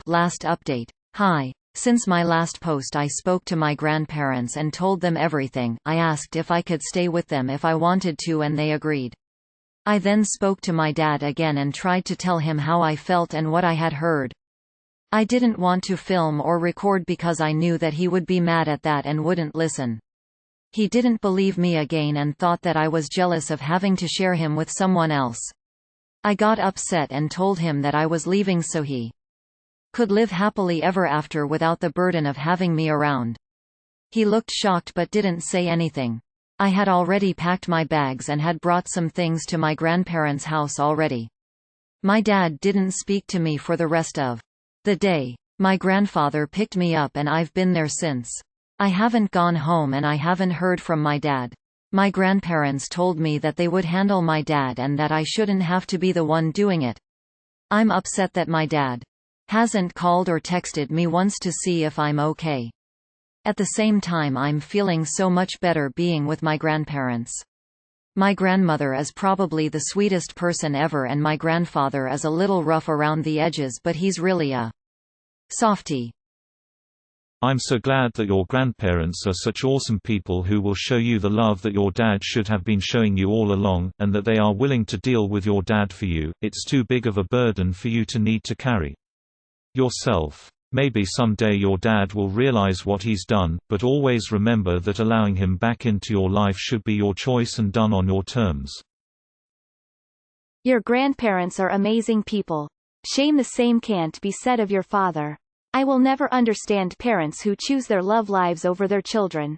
Last update. Hi. Since my last post I spoke to my grandparents and told them everything. I asked if I could stay with them if I wanted to and they agreed. I then spoke to my dad again and tried to tell him how I felt and what I had heard. I didn't want to film or record because I knew that he would be mad at that and wouldn't listen. He didn't believe me again and thought that I was jealous of having to share him with someone else. I got upset and told him that I was leaving so he could live happily ever after without the burden of having me around. He looked shocked but didn't say anything. I had already packed my bags and had brought some things to my grandparents' house already. My dad didn't speak to me for the rest of the day. My grandfather picked me up and I've been there since. I haven't gone home and I haven't heard from my dad. My grandparents told me that they would handle my dad and that I shouldn't have to be the one doing it. I'm upset that my dad hasn't called or texted me once to see if I'm okay. At the same time I'm feeling so much better being with my grandparents. My grandmother is probably the sweetest person ever and my grandfather is a little rough around the edges but he's really a softie. I'm so glad that your grandparents are such awesome people who will show you the love that your dad should have been showing you all along, and that they are willing to deal with your dad for you. It's too big of a burden for you to need to carry yourself. Maybe someday your dad will realize what he's done, but always remember that allowing him back into your life should be your choice and done on your terms. Your grandparents are amazing people. Shame the same can't be said of your father. I will never understand parents who choose their love lives over their children.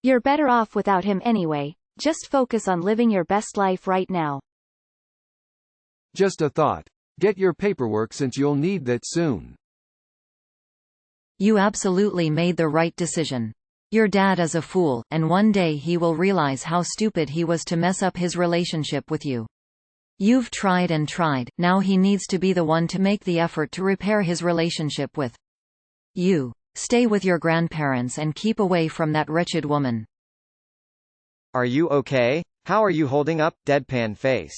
You're better off without him anyway. Just focus on living your best life right now. Just a thought. Get your paperwork since you'll need that soon. You absolutely made the right decision. Your dad is a fool, and one day he will realize how stupid he was to mess up his relationship with you. You've tried and tried, now he needs to be the one to make the effort to repair his relationship with you. Stay with your grandparents and keep away from that wretched woman. Are you okay? How are you holding up, deadpan face?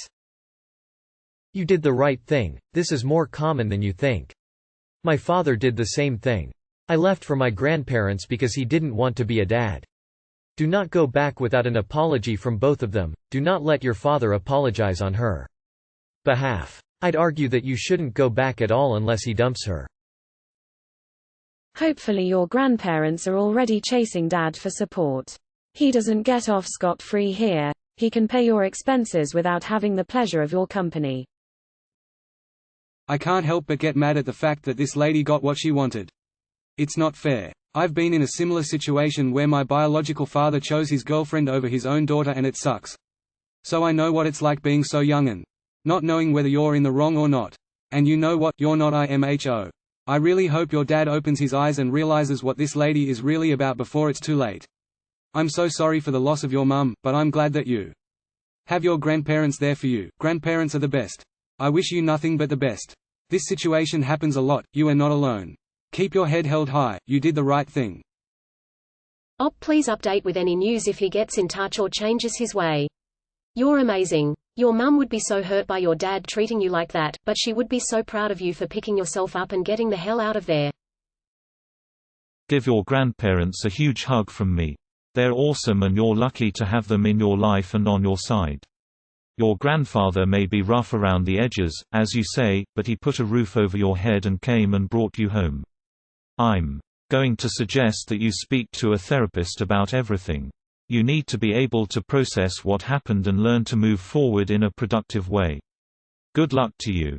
You did the right thing. This is more common than you think. My father did the same thing. I left for my grandparents because he didn't want to be a dad. Do not go back without an apology from both of them. Do not let your father apologize on her behalf. I'd argue that you shouldn't go back at all unless he dumps her. Hopefully your grandparents are already chasing dad for support. He doesn't get off scot-free here. He can pay your expenses without having the pleasure of your company. I can't help but get mad at the fact that this lady got what she wanted. It's not fair. I've been in a similar situation where my biological father chose his girlfriend over his own daughter and it sucks. So I know what it's like being so young and not knowing whether you're in the wrong or not. And you know what, you're not IMHO. I really hope your dad opens his eyes and realizes what this lady is really about before it's too late. I'm so sorry for the loss of your mum, but I'm glad that you have your grandparents there for you. Grandparents are the best. I wish you nothing but the best. This situation happens a lot, you are not alone. Keep your head held high, you did the right thing. Please update with any news if he gets in touch or changes his way. You're amazing. Your mum would be so hurt by your dad treating you like that, but she would be so proud of you for picking yourself up and getting the hell out of there. Give your grandparents a huge hug from me. They're awesome and you're lucky to have them in your life and on your side. Your grandfather may be rough around the edges, as you say, but he put a roof over your head and came and brought you home. I'm going to suggest that you speak to a therapist about everything. You need to be able to process what happened and learn to move forward in a productive way. Good luck to you.